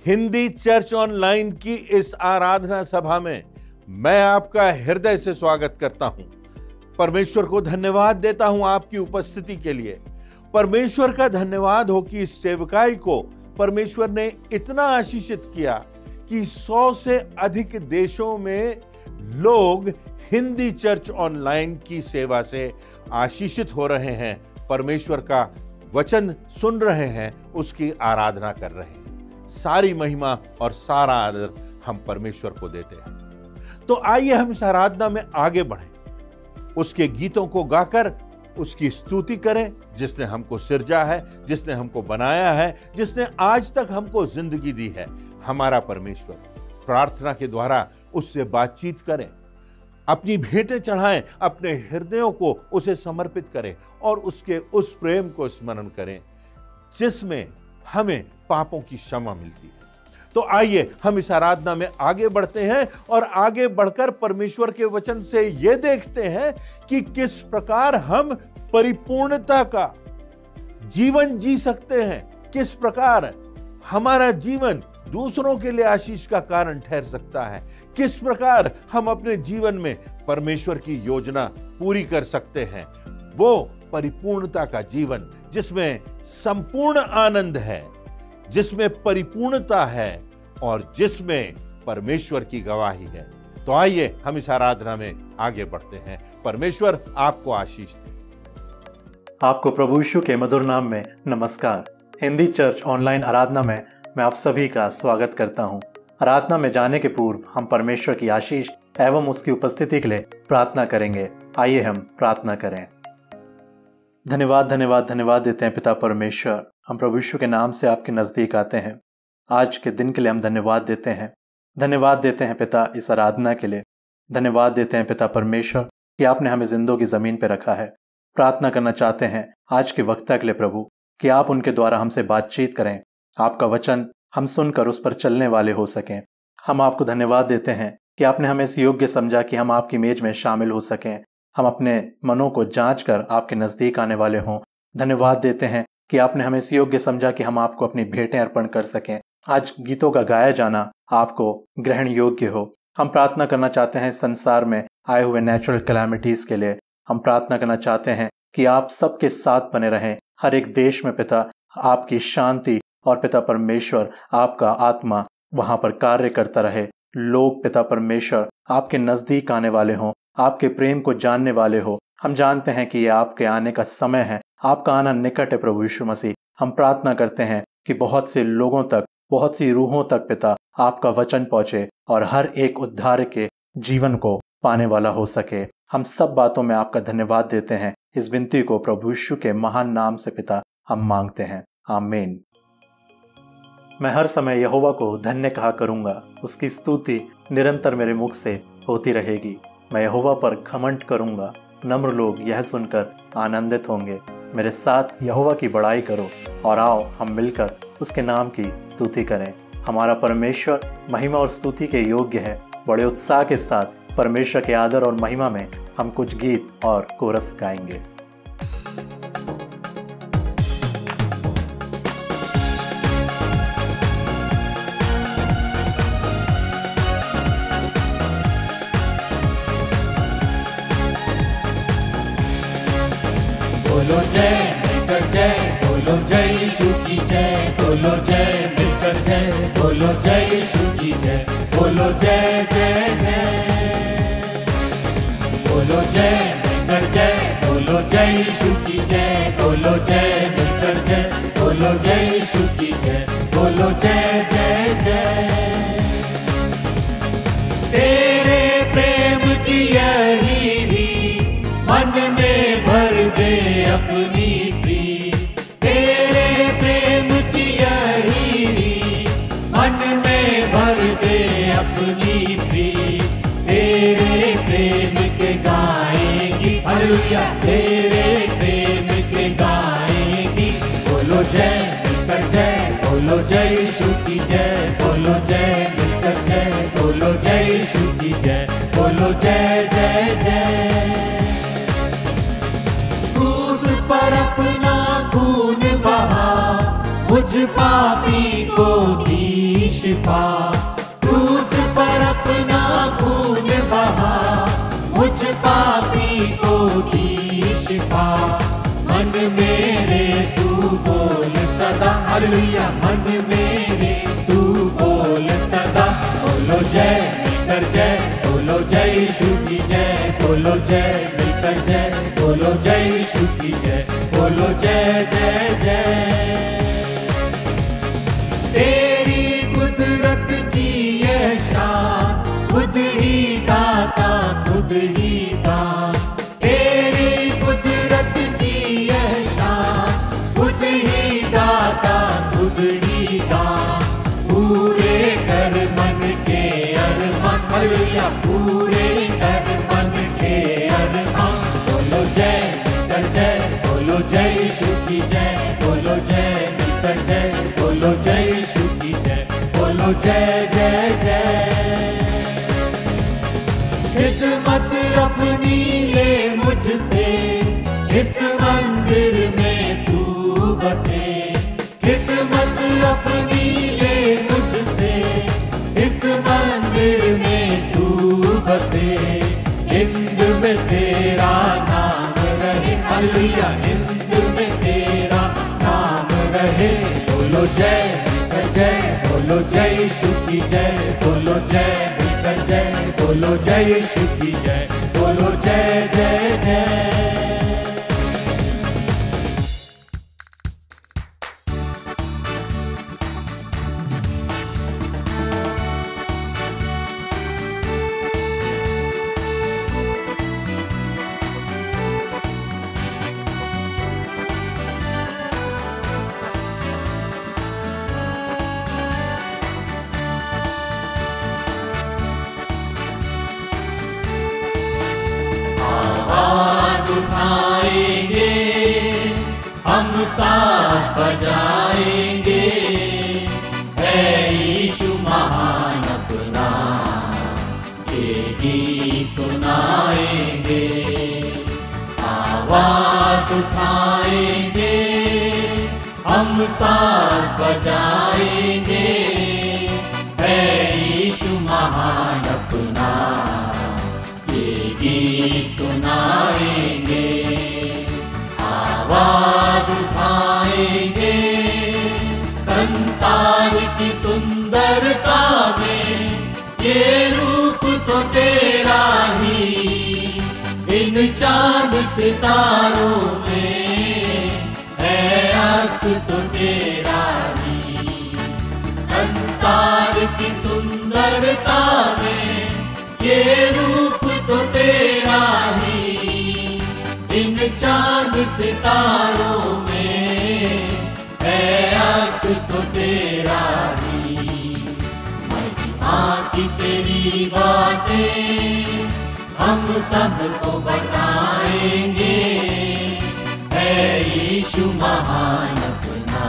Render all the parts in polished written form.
Hindi church online की इस आराधना सभा में मैं आपका हृदय से स्वागत करता हूं। परमेश्वर को धन्यवाद देता हूं आपकी उपस्थिति के लिए। परमेश्वर का धन्यवाद हो कि इस सेवकाई को परमेश्वर ने इतना आशीषित किया कि 100 से अधिक देशों में लोग हिंदी चर्च ऑनलाइन की सेवा से आशीषित हो रहे हैं, परमेश्वर का वचन सुन रहे हैं, उसकी आराधना कर रहे हैं। सारी महिमा और सारा आदर हम परमेश्वर को देते हैं। तो आइए हम इस आराधना में आगे बढ़ें, उसके गीतों को गाकर उसकी स्तुति करें, जिसने हमको सिरजा है, जिसने हमको बनाया है, जिसने आज तक हमको जिंदगी दी है। हमारा परमेश्वर, प्रार्थना के द्वारा उससे बातचीत करें, अपनी भेंटें चढ़ाएं, अपने हृदयों को उसे समर्पित करें और उसके उस प्रेम को स्मरण करें जिसमें हमें पापों की क्षमा मिलती है। तो आइए हम इस आराधना में आगे बढ़ते हैं और आगे बढ़कर परमेश्वर के वचन से यह देखते हैं कि किस प्रकार हम परिपूर्णता का जीवन जी सकते हैं, किस प्रकार हमारा जीवन दूसरों के लिए आशीष का कारण ठहर सकता है, किस प्रकार हम अपने जीवन में परमेश्वर की योजना पूरी कर सकते हैं। वो परिपूर्णता का जीवन जिसमें संपूर्ण आनंद है, जिसमें परिपूर्णता है और जिसमें परमेश्वर की गवाही है। तो आइए हम इस आराधना में आगे बढ़ते हैं। परमेश्वर आपको आशीष दे। आपको प्रभु यीशु के मधुर नाम में नमस्कार। हिंदी चर्च ऑनलाइन आराधना में मैं आप सभी का स्वागत करता हूं। आराधना में जाने के पूर्व हम परमेश्वर की आशीष एवं उसकी उपस्थिति के लिए प्रार्थना करेंगे। आइए हम प्रार्थना करें। धन्यवाद धन्यवाद धन्यवाद देते हैं पिता परमेश्वर, हम प्रभु यीशु के नाम से आपके नजदीक आते हैं। आज के दिन के लिए हम धन्यवाद देते हैं। धन्यवाद देते हैं पिता इस आराधना के लिए। धन्यवाद देते हैं पिता परमेश्वर कि आपने हमें जिंदों की जमीन पर रखा है। प्रार्थना करना चाहते हैं आज के वक्त के लिए प्रभु कि आप उनके द्वारा हमसे बातचीत करें, आपका वचन हम सुनकर उस पर चलने वाले हो सकें। हम आपको धन्यवाद देते हैं कि आपने हमें इस योग्य समझा कि हम आपकी मेज में शामिल हो सकें, हम अपने मनों को जांच कर आपके नजदीक आने वाले हों। धन्यवाद देते हैं कि आपने हमें इस योग्य समझा कि हम आपको अपनी भेंटें अर्पण कर सकें। आज गीतों का गाया जाना आपको ग्रहण योग्य हो। हम प्रार्थना करना चाहते हैं संसार में आए हुए नेचुरल कैलामिटीज के लिए। हम प्रार्थना करना चाहते हैं कि आप सबके साथ बने रहें। हर एक देश में पिता आपकी शांति और पिता परमेश्वर आपका आत्मा वहां पर कार्य करता रहे। लोग पिता परमेश्वर आपके नजदीक आने वाले हों, आपके प्रेम को जानने वाले हो। हम जानते हैं कि ये आपके आने का समय है, आपका आना निकट है प्रभु यीशु मसीह। हम प्रार्थना करते हैं कि बहुत से लोगों तक, बहुत सी रूहों तक पिता आपका वचन पहुंचे और हर एक उद्धार के जीवन को पाने वाला हो सके। हम सब बातों में आपका धन्यवाद देते हैं। इस विनती को प्रभु यीशु के महान नाम से पिता हम मांगते हैं, आमीन। मैं हर समय यहोवा को धन्य कहा करूंगा, उसकी स्तुति निरंतर मेरे मुख से होती रहेगी। मैं यहोवा पर घमंड करूंगा, नम्र लोग यह सुनकर आनंदित होंगे। मेरे साथ यहोवा की बड़ाई करो और आओ हम मिलकर उसके नाम की स्तुति करें। हमारा परमेश्वर महिमा और स्तुति के योग्य है। बड़े उत्साह के साथ परमेश्वर के आदर और महिमा में हम कुछ गीत और कोरस गाएंगे। बोलो जय मिलकर जय, बोलो जय यीशु की जय, बोलो जय मिलकर जय, बोलो जय यीशु की जय, बोलो जय जय जय। बोलो जय मिलकर जय, बोलो जय यीशु की जय, बोलो जय मिलकर जय, बोलो जय यीशु की जय, बोलो जय जय जय। तेरे प्रेम की यही रीत मन में भर दे अपनी प्रीत। तेरे प्रेम की यही रीत मन में भर दे अपनी प्रीत। तेरे प्रेम के गाएंगी हालेलुया, तेरे प्रेम के गाएंगी। बोलो जय मिलकर जय, बोलो जय यीशु की जय, बोलो जय मिलकर जय, बोलो जय यीशु की जय, बोलो जय जय जय। पर अपना खून बहा, मुझ पापी को दी शिफा, क्रूस पर अपना खून बहा, मुझ पापी को दी शिफा। मन मेरे तू बोल सदा, हालेलुया, मन मेरे तू बोल सदा। बोलो जय मिलकर जय, बोलो जय यीशु की जय, बोलो जय मिलकर जय, बोलो जय यीशु की जय, बोलो जय जय जय। तेरी कुदरत की ये शान, खुद ही दाता खुद ही दान। तेरी कुदरत की ये शान, खुद ही दाता खुद ही दान। पूरे कर मन के अरमान, हालेलुया, पूरे कर मन के अरमान। बोलो जय मिलकर जय, बोलो जय यीशु की जय, बोलो जय मिलकर जय, बोलो जय यीशु की जय, बोलो जय जय जय। खिदमत अपनी ले मुझसे, इस मंदिर में तू बसे। खिदमत अपनी ले मुझसे, इस मंदिर में तू बसे। हिंद में तेरा नाम रहे, हालेलुया, हिंद में तेरा नाम रहे। बोलो जय मिलकर जय, बोलो जय यीशु की जय, बोलो जय मिलकर जय, बोलो जय यीशु की जय, बोलो जय जय जय। उठाएंगे हम साथ बजाएंगे, है यीशु महान अपना, ये गीत सुनाएंगे। आवाज उठाएंगे हम साथ बजाएंगे, है यीशु महान अपना, ये गीत सुनाएंगे। आवाज उठाएंगे संसार की सुंदरता में, ये रूप तो तेरा ही। इन चांद सितारों में है अक्स तो तेरा ही। संसार की सुंदरता में ये रूप तो तेरा ही। इन चांद सितारों में है अक्स तो तेरा ही। महिमा की तेरी बातें हम सबको बताएंगे, है यीशु महान अपना,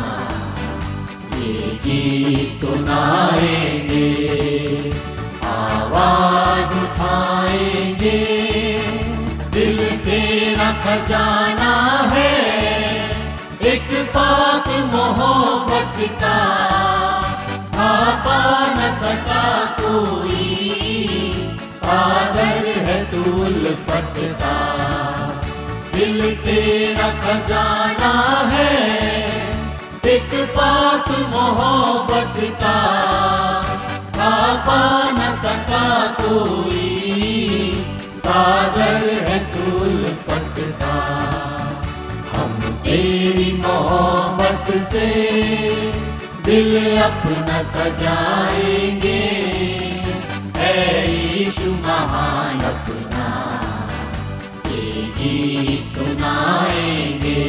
ये गीत सुनाएंगे। आवाज उठाएंगे दिल तेरा खजाना है, एक पाक मोहब्बत का पा न सका कोई। सागर है तू उल्फत का, दिल तेरा खजाना है, एक पाक मोहब्बत का पा न सका कोई। सागर है तू उल्फत का। हम तेरी मोहब्बत से दिल अपना सजाएंगे, है यीशु महान अपना, ये गीत सुनाएंगे।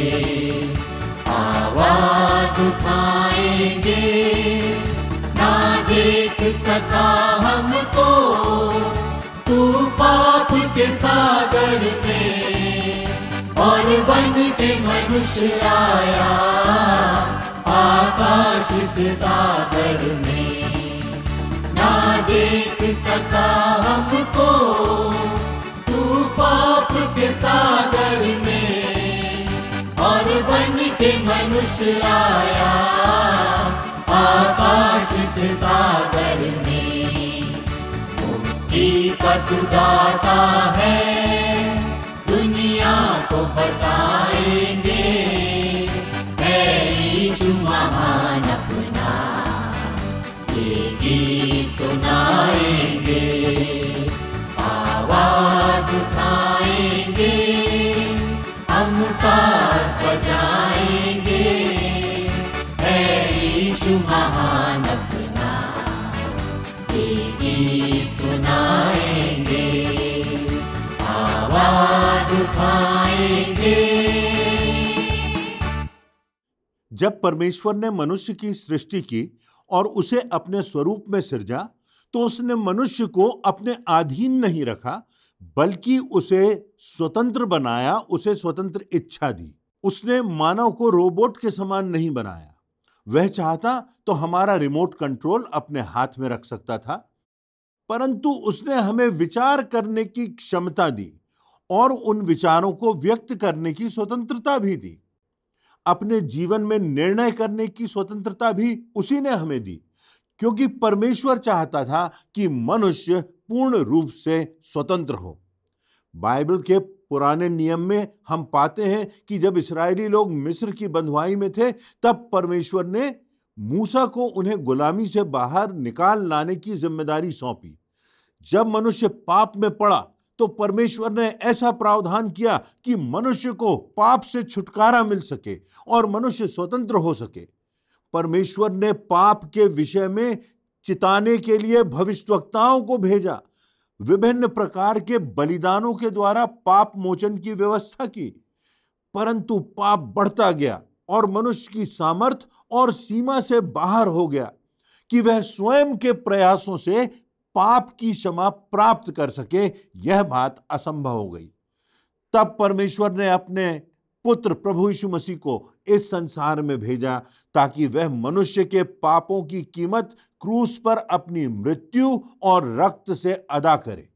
आवाज उठाएंगे ना देख सका हमको तू पाप के सागर में, और बन के मनुष्य आया आकाश से सागर में। ना देख सका हमको तू पाप के सागर में, और बन के मनुष्य आया आकाश आकाश से सागर में, मुक्ति का तू दाता है, दुनिया को बताएंगे, है यीशु महान अपना, ये गीत सुनाएंगे, आवाज उठाएंगे, हम साज बजाएंगे, है यीशु महान अपना, ये गीत सुनाएंगे, आवाज उठाएंगे। जब परमेश्वर ने मनुष्य की सृष्टि की और उसे अपने स्वरूप में सिरजा, तो उसने मनुष्य को अपने अधीन नहीं रखा, बल्कि उसे स्वतंत्र बनाया, उसे स्वतंत्र इच्छा दी। उसने मानव को रोबोट के समान नहीं बनाया। वह चाहता तो हमारा रिमोट कंट्रोल अपने हाथ में रख सकता था, परंतु उसने हमें विचार करने की क्षमता दी और उन विचारों को व्यक्त करने की स्वतंत्रता भी दी। अपने जीवन में निर्णय करने की स्वतंत्रता भी उसी ने हमें दी, क्योंकि परमेश्वर चाहता था कि मनुष्य पूर्ण रूप से स्वतंत्र हो। बाइबल के पुराने नियम में हम पाते हैं कि जब इस्राएली लोग मिस्र की बंधुआई में थे, तब परमेश्वर ने मूसा को उन्हें गुलामी से बाहर निकाल लाने की जिम्मेदारी सौंपी। जब मनुष्य पाप में पड़ा, तो परमेश्वर ने ऐसा प्रावधान किया कि मनुष्य को पाप से छुटकारा मिल सके और मनुष्य स्वतंत्र हो सके। परमेश्वर ने पाप के विषय में चिताने के लिए भविष्यवक्ताओं को भेजा, विभिन्न प्रकार के बलिदानों के द्वारा पाप मोचन की व्यवस्था की, परंतु पाप बढ़ता गया और मनुष्य की सामर्थ और सीमा से बाहर हो गया कि वह स्वयं के प्रयासों से पाप की क्षमा प्राप्त कर सके। यह बात असंभव हो गई। तब परमेश्वर ने अपने पुत्र प्रभु यीशु मसीह को इस संसार में भेजा, ताकि वह मनुष्य के पापों की कीमत क्रूस पर अपनी मृत्यु और रक्त से अदा करे।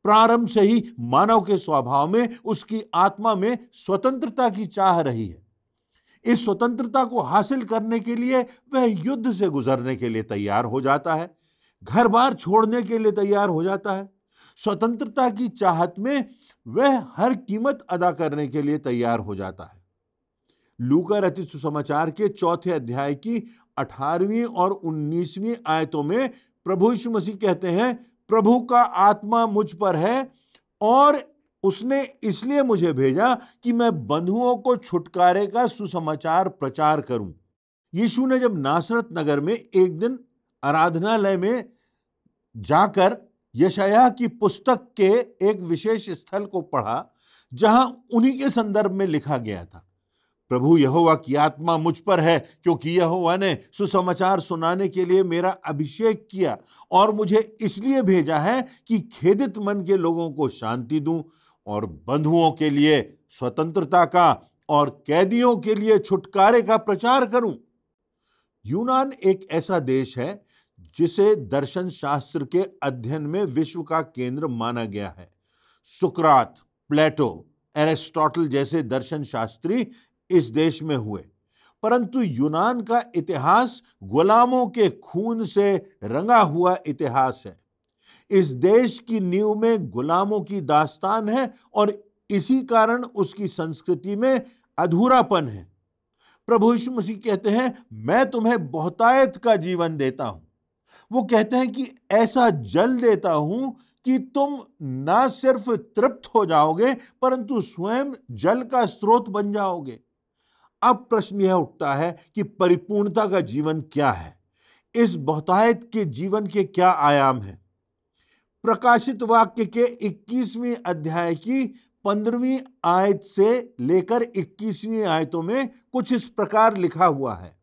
प्रारंभ से ही मानव के स्वभाव में, उसकी आत्मा में स्वतंत्रता की चाह रही है। इस स्वतंत्रता को हासिल करने के लिए वह युद्ध से गुजरने के लिए तैयार हो जाता है, घर बार छोड़ने के लिए तैयार हो जाता है। स्वतंत्रता की चाहत में वह हर कीमत अदा करने के लिए तैयार हो जाता है। लूका रचित सुसमाचार के 4 अध्याय की 18वीं और 19वीं आयतों में प्रभु यीशु मसीह कहते हैं, प्रभु का आत्मा मुझ पर है और उसने इसलिए मुझे भेजा कि मैं बंधुओं को छुटकारे का सुसमाचार प्रचार करूं। यीशु ने जब नासरत नगर में एक दिन आराधनालय में जाकर यशायाह की पुस्तक के एक विशेष स्थल को पढ़ा, जहां उन्हीं के संदर्भ में लिखा गया था, प्रभु यहोवा की आत्मा मुझ पर है, क्योंकि यहोवा ने सुसमाचार सुनाने के लिए मेरा अभिषेक किया और मुझे इसलिए भेजा है कि खेदित मन के लोगों को शांति दूं और बंधुओं के लिए स्वतंत्रता का और कैदियों के लिए छुटकारे का प्रचार करूं। यूनान एक ऐसा देश है जिसे दर्शन शास्त्र के अध्ययन में विश्व का केंद्र माना गया है। सुकरात, प्लेटो, एरिस्टोटल जैसे दर्शन शास्त्री इस देश में हुए, परंतु यूनान का इतिहास गुलामों के खून से रंगा हुआ इतिहास है। इस देश की नींव में गुलामों की दास्तान है और इसी कारण उसकी संस्कृति में अधूरापन है। प्रभु यीशु मसीह कहते हैं, मैं तुम्हें बहुतायत का जीवन देता हूं। वो कहते हैं कि ऐसा जल देता हूं कि तुम ना सिर्फ तृप्त हो जाओगे, परंतु स्वयं जल का स्रोत बन जाओगे। अब प्रश्न यह उठता है कि परिपूर्णता का जीवन क्या है? इस बहुतायत के जीवन के क्या आयाम हैं? प्रकाशित वाक्य के 21वें अध्याय की 15वीं आयत से लेकर 21वीं आयतों में कुछ इस प्रकार लिखा हुआ है,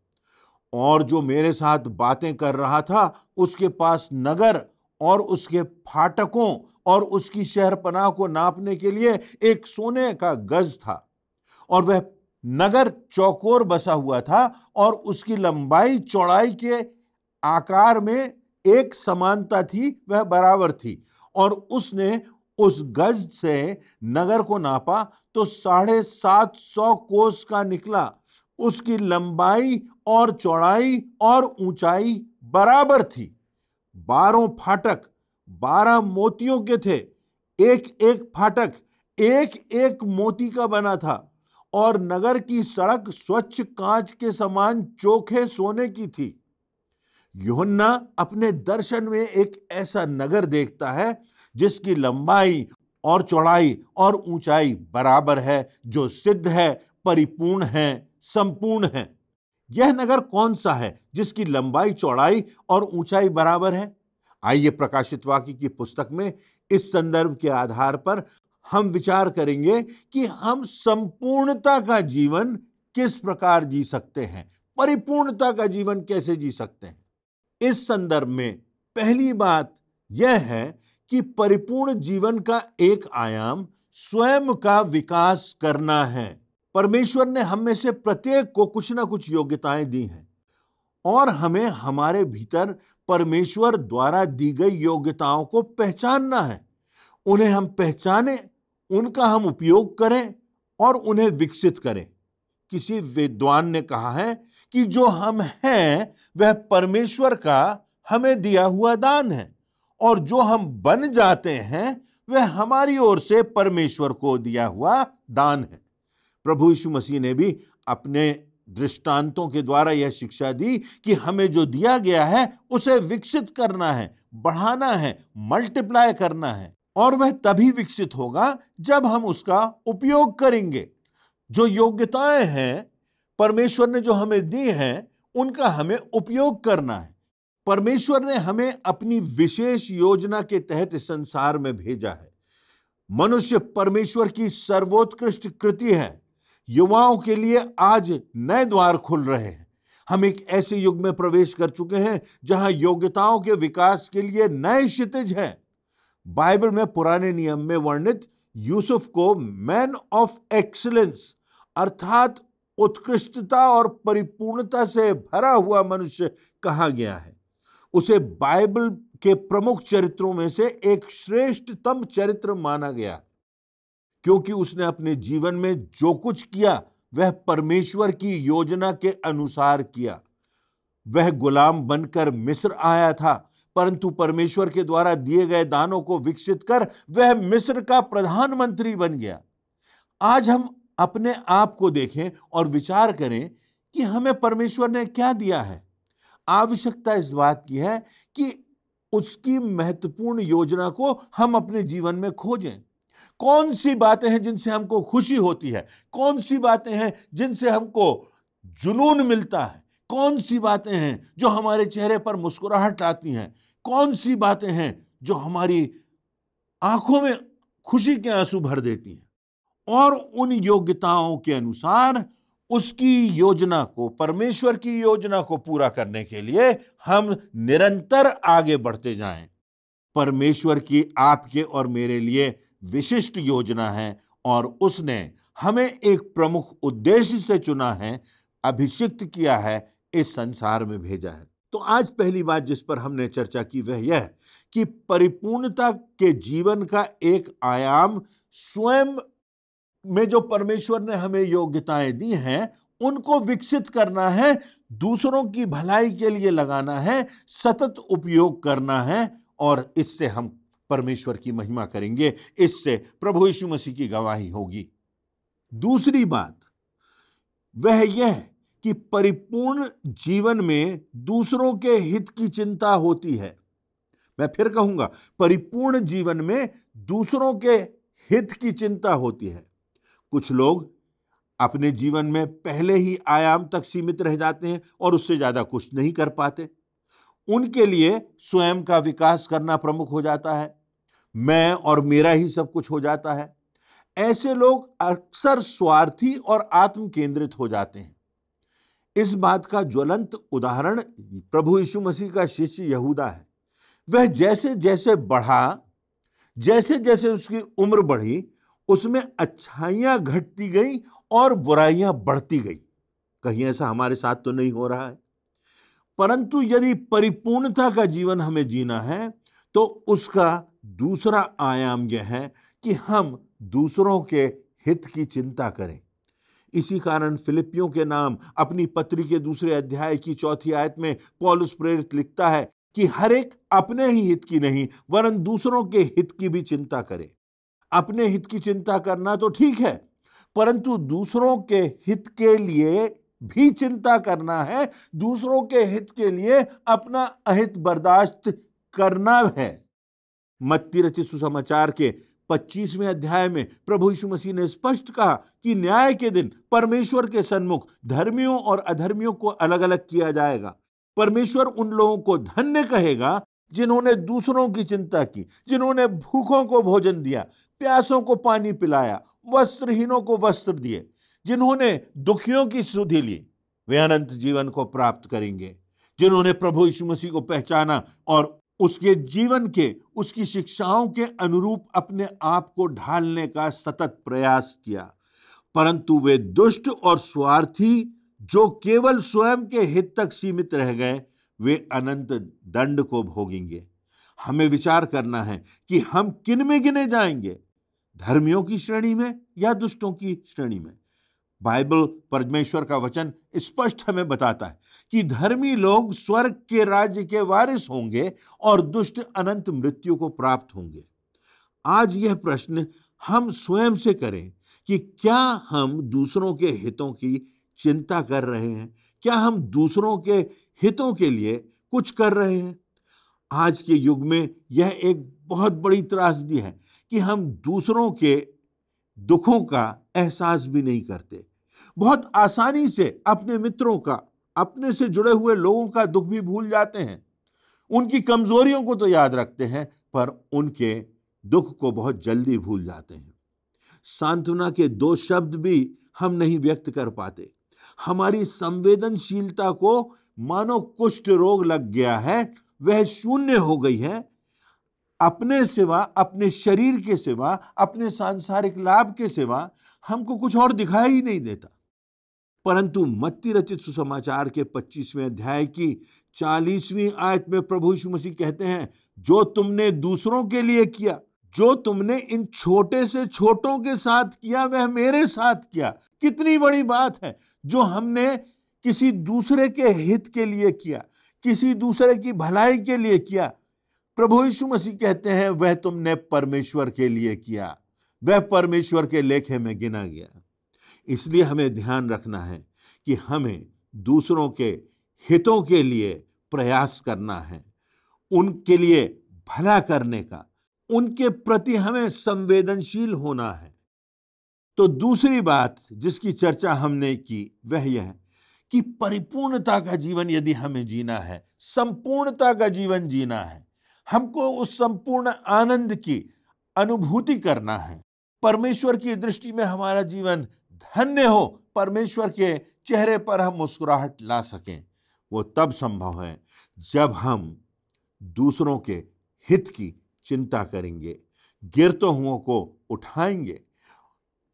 और जो मेरे साथ बातें कर रहा था उसके पास नगर और उसके फाटकों और उसकी शहरपनाह को नापने के लिए एक सोने का गज था, और वह नगर चौकोर बसा हुआ था और उसकी लंबाई चौड़ाई के आकार में एक समानता थी, वह बराबर थी। और उसने उस गज से नगर को नापा तो 750 कोस का निकला उसकी लंबाई और चौड़ाई और ऊंचाई बराबर थी। 12 फाटक 12 मोतियों के थे। एक एक फाटक एक एक मोती का बना था और नगर की सड़क स्वच्छ कांच के समान चोखे सोने की थी। यूहन्ना अपने दर्शन में एक ऐसा नगर देखता है जिसकी लंबाई और चौड़ाई और ऊंचाई बराबर है, जो सिद्ध है, परिपूर्ण है, संपूर्ण है। यह नगर कौन सा है जिसकी लंबाई, चौड़ाई और ऊंचाई बराबर है? आइए प्रकाशित वाक्य की पुस्तक में इस संदर्भ के आधार पर हम विचार करेंगे कि हम संपूर्णता का जीवन किस प्रकार जी सकते हैं, परिपूर्णता का जीवन कैसे जी सकते हैं। इस संदर्भ में पहली बात यह है कि परिपूर्ण जीवन का एक आयाम स्वयं का विकास करना है। परमेश्वर ने हम में से प्रत्येक को कुछ ना कुछ योग्यताएं दी हैं और हमें हमारे भीतर परमेश्वर द्वारा दी गई योग्यताओं को पहचानना है। उन्हें हम पहचानें, उनका हम उपयोग करें और उन्हें विकसित करें। किसी विद्वान ने कहा है कि जो हम हैं वह परमेश्वर का हमें दिया हुआ दान है और जो हम बन जाते हैं वह हमारी ओर से परमेश्वर को दिया हुआ दान है। प्रभु यीशु मसीह ने भी अपने दृष्टांतों के द्वारा यह शिक्षा दी कि हमें जो दिया गया है उसे विकसित करना है, बढ़ाना है, मल्टीप्लाई करना है, और वह तभी विकसित होगा जब हम उसका उपयोग करेंगे। जो योग्यताएं हैं परमेश्वर ने जो हमें दी हैं उनका हमें उपयोग करना है। परमेश्वर ने हमें अपनी विशेष योजना के तहत इस संसार में भेजा है। मनुष्य परमेश्वर की सर्वोत्कृष्ट कृति है। युवाओं के लिए आज नए द्वार खुल रहे हैं। हम एक ऐसे युग में प्रवेश कर चुके हैं जहां योग्यताओं के विकास के लिए नए क्षितिज हैं। बाइबल में पुराने नियम में वर्णित यूसुफ को मैन ऑफ एक्सीलेंस अर्थात उत्कृष्टता और परिपूर्णता से भरा हुआ मनुष्य कहा गया है। उसे बाइबल के प्रमुख चरित्रों में से एक श्रेष्ठतम चरित्र माना गया क्योंकि उसने अपने जीवन में जो कुछ किया वह परमेश्वर की योजना के अनुसार किया। वह गुलाम बनकर मिस्र आया था, परंतु परमेश्वर के द्वारा दिए गए दानों को विकसित कर वह मिस्र का प्रधानमंत्री बन गया। आज हम अपने आप को देखें और विचार करें कि हमें परमेश्वर ने क्या दिया है। आवश्यकता इस बात की है कि उसकी महत्वपूर्ण योजना को हम अपने जीवन में खोजें। कौन सी बातें हैं जिनसे हमको खुशी होती है, कौन सी बातें हैं जिनसे हमको जुनून मिलता है, कौन सी बातें हैं जो हमारे चेहरे पर मुस्कुराहट लाती हैं, कौन सी बातें हैं जो हमारी आंखों में खुशी के आंसू भर देती हैं। और उन योग्यताओं के अनुसार उसकी योजना को, परमेश्वर की योजना को पूरा करने के लिए हम निरंतर आगे बढ़ते जाएं। परमेश्वर की आपके और मेरे लिए विशिष्ट योजना है और उसने हमें एक प्रमुख उद्देश्य से चुना है, अभिषिक्त किया है, इस संसार में भेजा है। तो आज पहली बात जिस पर हमने चर्चा की वह यह कि परिपूर्णता के जीवन का एक आयाम स्वयं में जो परमेश्वर ने हमें योग्यताएं दी हैं उनको विकसित करना है, दूसरों की भलाई के लिए लगाना है, सतत उपयोग करना है और इससे हम परमेश्वर की महिमा करेंगे। इससे प्रभु यीशु मसीह की गवाही होगी। दूसरी बात वह यह कि परिपूर्ण जीवन में दूसरों के हित की चिंता होती है। मैं फिर कहूंगा, परिपूर्ण जीवन में दूसरों के हित की चिंता होती है। कुछ लोग अपने जीवन में पहले ही आयाम तक सीमित रह जाते हैं और उससे ज्यादा कुछ नहीं कर पाते। उनके लिए स्वयं का विकास करना प्रमुख हो जाता है, मैं और मेरा ही सब कुछ हो जाता है। ऐसे लोग अक्सर स्वार्थी और आत्म केंद्रित हो जाते हैं। इस बात का ज्वलंत उदाहरण प्रभु यीशु मसीह का शिष्य यहूदा है। वह जैसे जैसे बढ़ा, जैसे जैसे उसकी उम्र बढ़ी, उसमें अच्छाइयां घटती गई और बुराइयां बढ़ती गई। कहीं ऐसा हमारे साथ तो नहीं हो रहा है। परंतु यदि परिपूर्णता का जीवन हमें जीना है तो उसका दूसरा आयाम यह है कि हम दूसरों के हित की चिंता करें। इसी कारण फिलिपियों के नाम अपनी पत्री के 2 अध्याय की 4 आयत में पौलुस प्रेरित लिखता है कि हर एक अपने ही हित की नहीं वरन दूसरों के हित की भी चिंता करे। अपने हित की चिंता करना तो ठीक है, परंतु दूसरों के हित के लिए भी चिंता करना है, दूसरों के हित के लिए अपना अहित बर्दाश्त करना है। मत्ती रचित सुसमाचार के 25वें अध्याय में प्रभु यीशु मसीह ने स्पष्ट कहा कि न्याय के दिन परमेश्वर के सन्मुख धर्मियों और अधर्मियों को अलग अलग किया जाएगा। परमेश्वर उन लोगों को धन्य कहेगा जिन्होंने दूसरों की चिंता की, जिन्होंने भूखों को भोजन दिया, प्यासों को पानी पिलाया, वस्त्रहीनों को वस्त्र दिए, जिन्होंने दुखियों की सुधि ली, वे अनंत जीवन को प्राप्त करेंगे। जिन्होंने प्रभु यीशु मसीह को पहचाना और उसके जीवन के, उसकी शिक्षाओं के अनुरूप अपने आप को ढालने का सतत प्रयास किया, परंतु वे दुष्ट और स्वार्थी जो केवल स्वयं के हित तक सीमित रह गए, वे अनंत दंड को भोगेंगे। हमें विचार करना है कि हम किन में गिने जाएंगे, धर्मियों की श्रेणी में या दुष्टों की श्रेणी में। बाइबल, परमेश्वर का वचन स्पष्ट हमें बताता है कि धर्मी लोग स्वर्ग के राज्य के वारिस होंगे और दुष्ट अनंत मृत्यु को प्राप्त होंगे। आज यह प्रश्न हम स्वयं से करें कि क्या हम दूसरों के हितों की चिंता कर रहे हैं? क्या हम दूसरों के हितों के लिए कुछ कर रहे हैं? आज के युग में यह एक बहुत बड़ी त्रासदी है कि हम दूसरों के दुखों का एहसास भी नहीं करते। बहुत आसानी से अपने मित्रों का, अपने से जुड़े हुए लोगों का दुख भी भूल जाते हैं। उनकी कमजोरियों को तो याद रखते हैं, पर उनके दुख को बहुत जल्दी भूल जाते हैं। सांत्वना के 2 शब्द भी हम नहीं व्यक्त कर पाते। हमारी संवेदनशीलता को मानो कुष्ठ रोग लग गया है, वह शून्य हो गई है। अपने सिवा, अपने शरीर के सिवा, अपने सांसारिक लाभ के सिवा हमको कुछ और दिखाई ही नहीं देता। परंतु मत्ती रचित सुसमाचार के 25वें अध्याय की 40वीं आयत में प्रभु यीशु मसीह कहते हैं, जो तुमने दूसरों के लिए किया, जो तुमने इन छोटे से छोटों के साथ किया, वह मेरे साथ किया। कितनी बड़ी बात है जो हमने किसी दूसरे के हित के लिए किया, किसी दूसरे की भलाई के लिए किया। प्रभु यीशु मसीह कहते हैं, वह तुमने परमेश्वर के लिए किया, वह परमेश्वर के लेखे में गिना गया। इसलिए हमें ध्यान रखना है कि हमें दूसरों के हितों के लिए प्रयास करना है, उनके लिए भला करने का, उनके प्रति हमें संवेदनशील होना है। तो दूसरी बात जिसकी चर्चा हमने की वह यह है कि परिपूर्णता का जीवन यदि हमें जीना है, संपूर्णता का जीवन जीना है, हमको उस संपूर्ण आनंद की अनुभूति करना है, परमेश्वर की दृष्टि में हमारा जीवन धन्य हो, परमेश्वर के चेहरे पर हम मुस्कुराहट ला सकें, वो तब संभव है जब हम दूसरों के हित की चिंता करेंगे, गिरते हुओं को उठाएंगे,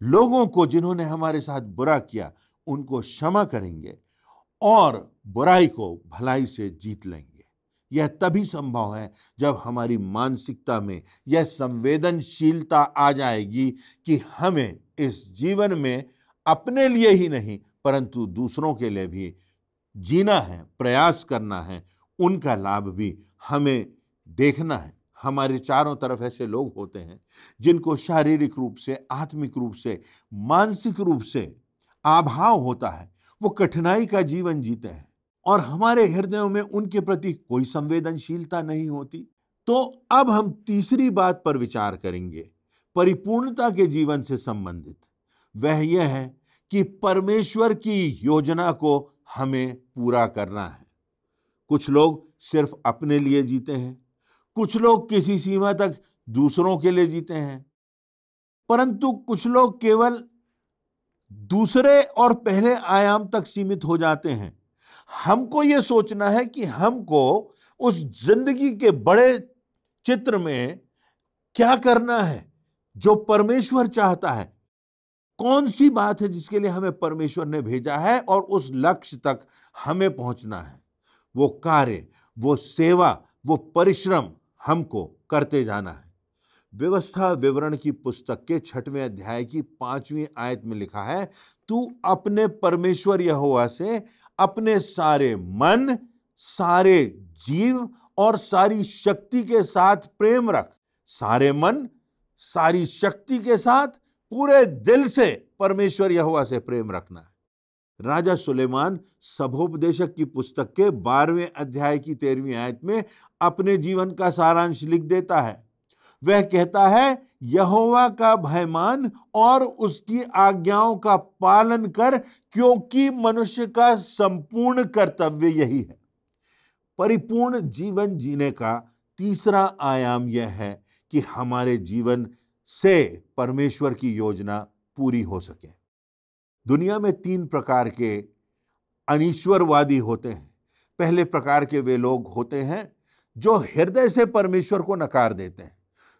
लोगों को जिन्होंने हमारे साथ बुरा किया उनको क्षमा करेंगे और बुराई को भलाई से जीत लेंगे। यह तभी संभव है जब हमारी मानसिकता में यह संवेदनशीलता आ जाएगी कि हमें इस जीवन में अपने लिए ही नहीं परंतु दूसरों के लिए भी जीना है, प्रयास करना है, उनका लाभ भी हमें देखना है। हमारे चारों तरफ ऐसे लोग होते हैं जिनको शारीरिक रूप से, आत्मिक रूप से, मानसिक रूप से अभाव होता है, वो कठिनाई का जीवन जीते हैं और हमारे हृदयों में उनके प्रति कोई संवेदनशीलता नहीं होती। तो अब हम तीसरी बात पर विचार करेंगे परिपूर्णता के जीवन से संबंधित। वह यह है कि परमेश्वर की योजना को हमें पूरा करना है। कुछ लोग सिर्फ अपने लिए जीते हैं, कुछ लोग किसी सीमा तक दूसरों के लिए जीते हैं, परंतु कुछ लोग केवल दूसरे और पहले आयाम तक सीमित हो जाते हैं। हमको यह सोचना है कि हमको उस जिंदगी के बड़े चित्र में क्या करना है जो परमेश्वर चाहता है, कौन सी बात है जिसके लिए हमें परमेश्वर ने भेजा है और उस लक्ष्य तक हमें पहुंचना है। वो कार्य, वो सेवा, वो परिश्रम हमको करते जाना है। व्यवस्था विवरण की पुस्तक के 6वें अध्याय की 5वीं आयत में लिखा है, तू अपने परमेश्वर यहोवा से अपने सारे मन, सारे जीव और सारी शक्ति के साथ प्रेम रख। सारे मन, सारी शक्ति के साथ पूरे दिल से परमेश्वर यहोवा से प्रेम रखना है। राजा सुलेमान सभोपदेशक की पुस्तक के 12वें अध्याय की 13वीं आयत में अपने जीवन का सारांश लिख देता है। वह कहता है, यहोवा का भय मान और उसकी आज्ञाओं का पालन कर, क्योंकि मनुष्य का संपूर्ण कर्तव्य यही है। परिपूर्ण जीवन जीने का तीसरा आयाम यह है कि हमारे जीवन से परमेश्वर की योजना पूरी हो सके। दुनिया में 3 प्रकार के अनीश्वरवादी होते हैं। पहले प्रकार के वे लोग होते हैं जो हृदय से परमेश्वर को नकार देते हैं।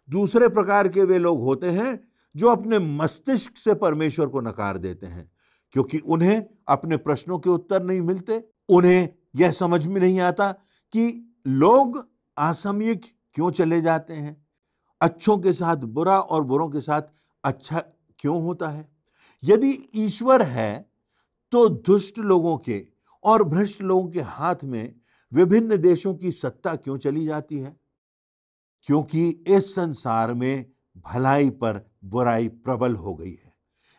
दूसरे प्रकार के वे लोग होते हैं जो अपने मस्तिष्क से परमेश्वर को नकार देते हैं, क्योंकि उन्हें अपने प्रश्नों के उत्तर नहीं मिलते। उन्हें यह समझ में नहीं आता कि लोग असमयिक क्यों चले जाते हैं, अच्छों के साथ बुरा और बुरों के साथ अच्छा क्यों होता है। यदि ईश्वर है तो दुष्ट लोगों के और भ्रष्ट लोगों के हाथ में विभिन्न देशों की सत्ता क्यों चली जाती है? क्योंकि इस संसार में भलाई पर बुराई प्रबल हो गई है।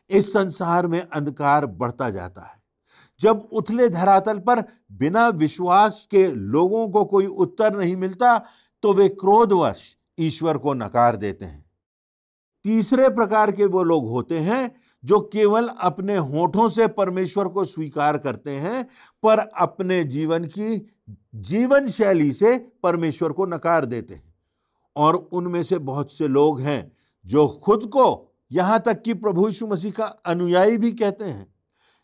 इस संसार में अंधकार बढ़ता जाता है। जब उथले धरातल पर बिना विश्वास के लोगों को कोई उत्तर नहीं मिलता तो वे क्रोधवश ईश्वर को नकार देते हैं। तीसरे प्रकार के वो लोग होते हैं जो केवल अपने होठों से परमेश्वर को स्वीकार करते हैं, पर अपने जीवन की जीवन शैली से परमेश्वर को नकार देते हैं। और उनमें से बहुत से लोग हैं जो खुद को यहां तक कि प्रभु यीशु मसीह का अनुयायी भी कहते हैं।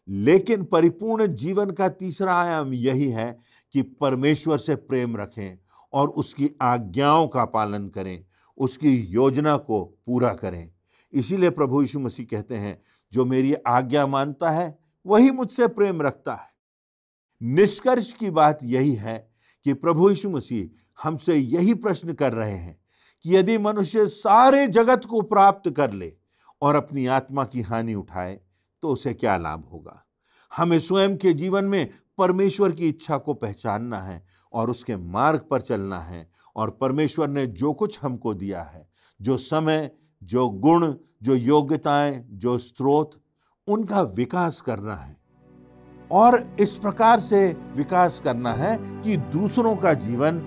लेकिन परिपूर्ण जीवन का तीसरा आयाम यही है कि परमेश्वर से प्रेम रखें और उसकी आज्ञाओं का पालन करें, उसकी योजना को पूरा करें। इसीलिए प्रभु यीशु मसीह कहते हैं, जो मेरी आज्ञा मानता है वही मुझसे प्रेम रखता है। निष्कर्ष की बात यही है कि प्रभु यीशु मसीह हमसे यही प्रश्न कर रहे हैं कि यदि मनुष्य सारे जगत को प्राप्त कर ले और अपनी आत्मा की हानि उठाए तो उसे क्या लाभ होगा। हमें स्वयं के जीवन में परमेश्वर की इच्छा को पहचानना है और उसके मार्ग पर चलना है। और परमेश्वर ने जो कुछ हमको दिया है, जो समय, जो गुण, जो योग्यताएं, जो स्रोत, उनका विकास करना है। और इस प्रकार से विकास करना है कि दूसरों का जीवन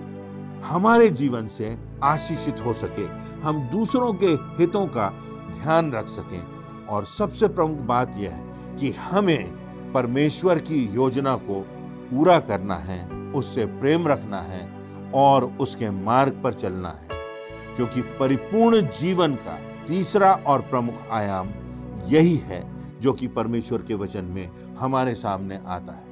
हमारे जीवन से आशीषित हो सके, हम दूसरों के हितों का ध्यान रख सकें। और सबसे प्रमुख बात यह है कि हमें परमेश्वर की योजना को पूरा करना है, उससे प्रेम रखना है और उसके मार्ग पर चलना है, क्योंकि परिपूर्ण जीवन का तीसरा और प्रमुख आयाम यही है जो कि परमेश्वर के वचन में हमारे सामने आता है।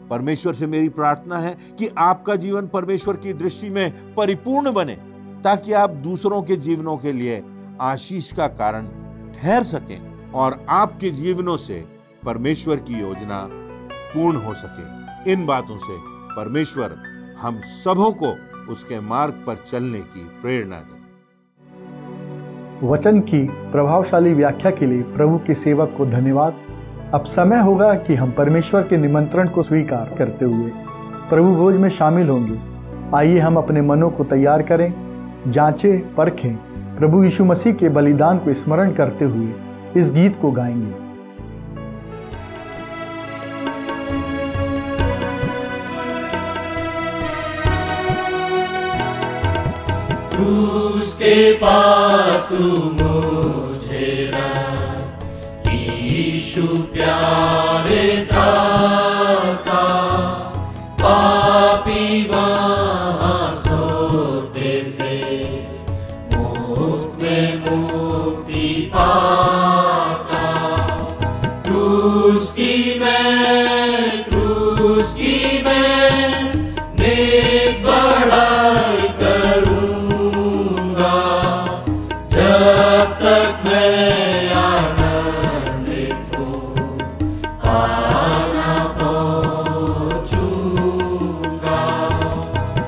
परमेश्वर से मेरी प्रार्थना है कि आपका जीवन परमेश्वर की दृष्टि में परिपूर्ण बने, ताकि आप दूसरों के जीवनों के लिए आशीष का कारण ठहर सकें और आपके जीवनों से परमेश्वर की योजना पूर्ण हो सके। इन बातों से परमेश्वर हम सबों को उसके मार्ग पर चलने की प्रेरणा दे। वचन की प्रभावशाली व्याख्या के लिए प्रभु के सेवक को धन्यवाद। अब समय होगा कि हम परमेश्वर के निमंत्रण को स्वीकार करते हुए प्रभु भोज में शामिल होंगे। आइए हम अपने मनों को तैयार करें, जांचें, परखें, प्रभु यीशु मसीह के बलिदान को स्मरण करते हुए इस गीत को गाएंगे। क्रूस के पास तू मुझे रख, यीशु प्यारे त्राता, पापी वहाँ सोते से मुक्त में मुक्ति पाता। क्रूस की मैं नेक बढ़ाई करूँगा, जब तक मैं आनंदित हूँ पाना पहुँचूँगा।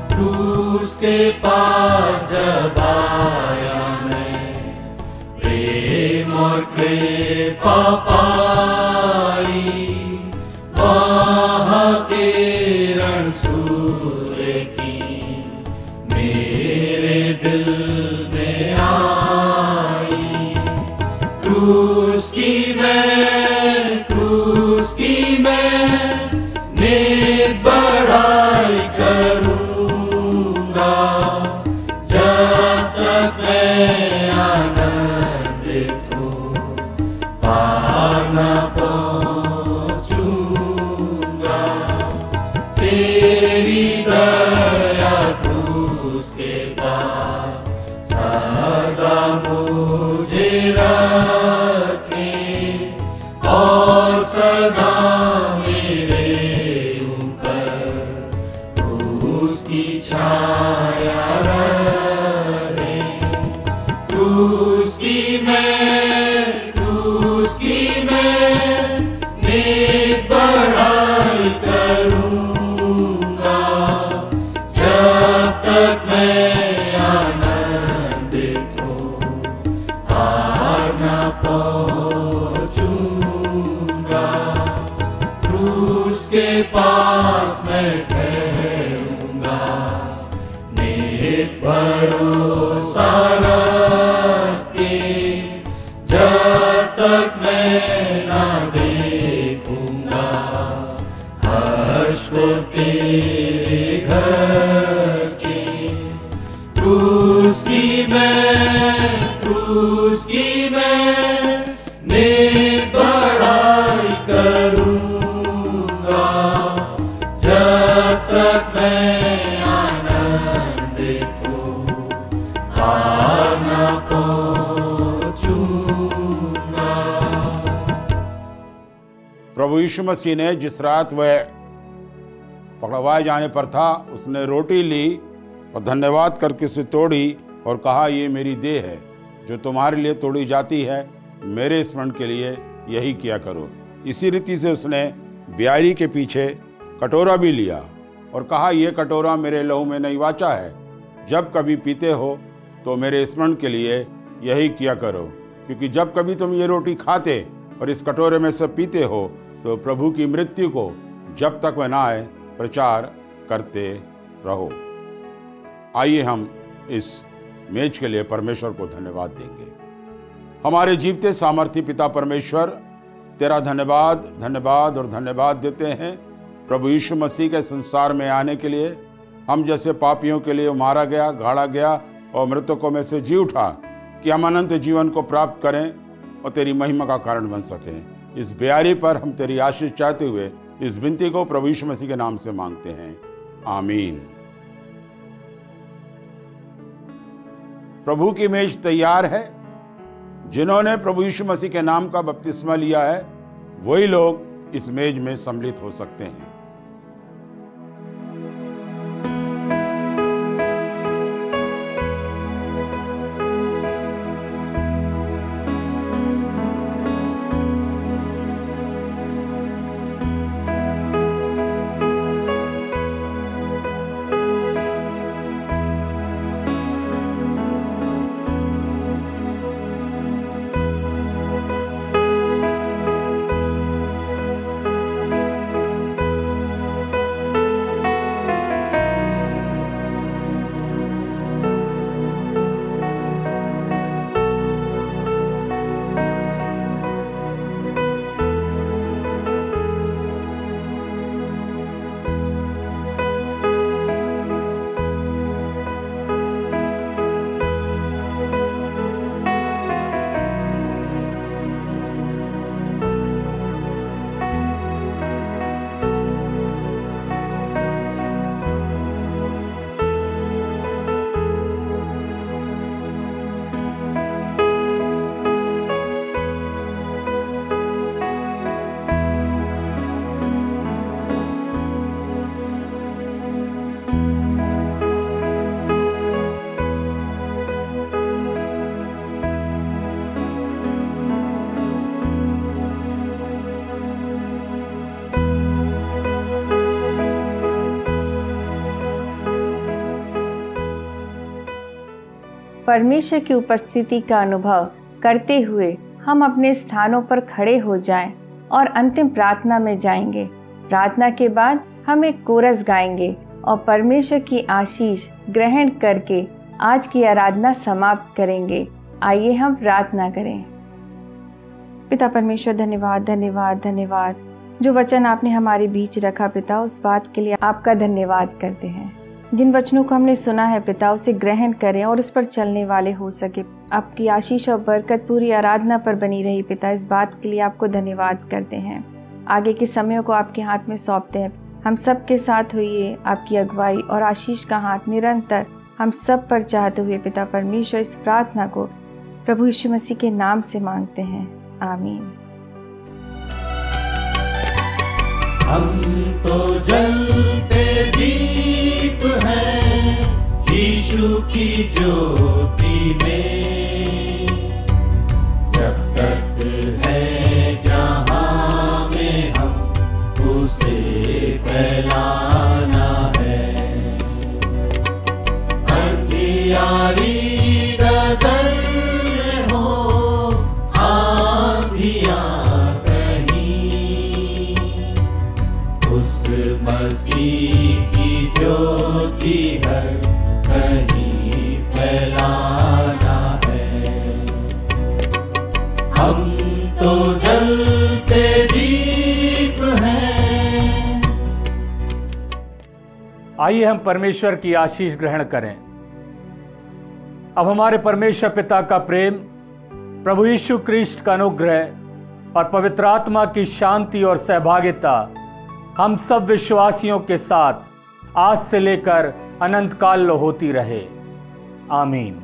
क्रूस के पास जब आया मैं, और कृपा पाई, महाकिरण सूर्य की मेरे दिल में आई। क्रूस की मैं नित बढ़ाई करूँगा, जब तक मैं आनंदित हूँ पार न पहुँचूँगा। तेरी दया क्रूस के पास सदा मुझे रखे, और सदा मेरे ऊपर क्रूस की छाया रहे। क्रूस की मैं नित बढ़ाई करूँगा, जब तक मैं आनंदित हूँ पार न पहुँचूँगा। क्रूस के पास मैं ठहरूँगा, नित भरोसा रख के, जब तक मैं ना देखूँगा हर्ष को तेरे घर के। क्रूस की मैं नित बढ़ाई करूँगा, जब तक मैं आनंदित हूँ पार न पहुँचूँगा। प्रभु यीशु मसीह ने जिस रात वह पकड़वाए जाने पर था, उसने रोटी ली और धन्यवाद करके उसे तोड़ी और कहा, ये मेरी देह है जो तुम्हारे लिए तोड़ी जाती है, मेरे स्मरण के लिए यही किया करो। इसी रीति से उसने ब्यारी के पीछे कटोरा भी लिया और कहा, यह कटोरा मेरे लहू में नई वाचा है, जब कभी पीते हो तो मेरे स्मरण के लिए यही किया करो। क्योंकि जब कभी तुम ये रोटी खाते और इस कटोरे में से पीते हो तो प्रभु की मृत्यु को जब तक वह ना आए प्रचार करते रहो। आइए हम इस मेज के लिए परमेश्वर को धन्यवाद देंगे। हमारे जीवते सामर्थी पिता परमेश्वर, तेरा धन्यवाद धन्यवाद और धन्यवाद देते हैं प्रभु यीशु मसीह के संसार में आने के लिए। हम जैसे पापियों के लिए मारा गया, गाड़ा गया और मृतकों में से जी उठा कि हम अनंत जीवन को प्राप्त करें और तेरी महिमा का कारण बन सकें। इस ब्यारी पर हम तेरी आशीष चाहते हुए इस विनती को प्रभु यीशु मसीह के नाम से मांगते हैं, आमीन। प्रभु की मेज तैयार है। जिन्होंने प्रभु यीशु मसीह के नाम का बपतिस्मा लिया है वही लोग इस मेज में सम्मिलित हो सकते हैं। परमेश्वर की उपस्थिति का अनुभव करते हुए हम अपने स्थानों पर खड़े हो जाएं और अंतिम प्रार्थना में जाएंगे। प्रार्थना के बाद हम एक कोरस गाएंगे और परमेश्वर की आशीष ग्रहण करके आज की आराधना समाप्त करेंगे। आइए हम प्रार्थना करें। पिता परमेश्वर, धन्यवाद धन्यवाद धन्यवाद जो वचन आपने हमारे बीच रखा पिता, उस बात के लिए आपका धन्यवाद करते हैं। जिन वचनों को हमने सुना है पिता, उसे ग्रहण करें और उस पर चलने वाले हो सके। आपकी आशीष और बरकत पूरी आराधना पर बनी रही पिता, इस बात के लिए आपको धन्यवाद करते हैं। आगे के समय को आपके हाथ में सौंपते हैं। हम सब के साथ होइए, आपकी अगुवाई और आशीष का हाथ निरंतर हम सब पर चाहते हुए पिता परमेश्वर इस प्रार्थना को प्रभु यीशु मसीह के नाम से मांगते हैं, आमीन। हम तो जलते दीप हैं यीशु की ज्योति में, जब तक है जहां में हम उसे फैलाना है। अंधियारी डगर में हो आंधियां मसीह की ज्योति हर कहीं फैलाना है। हम तो जलते दीप हैं। आइए हम परमेश्वर की आशीष ग्रहण करें। अब हमारे परमेश्वर पिता का प्रेम, प्रभु यीशु क्रिस्ट का अनुग्रह और पवित्र आत्मा की शांति और सहभागिता हम सब विश्वासियों के साथ आज से लेकर अनंत काल होती रहे, आमीन।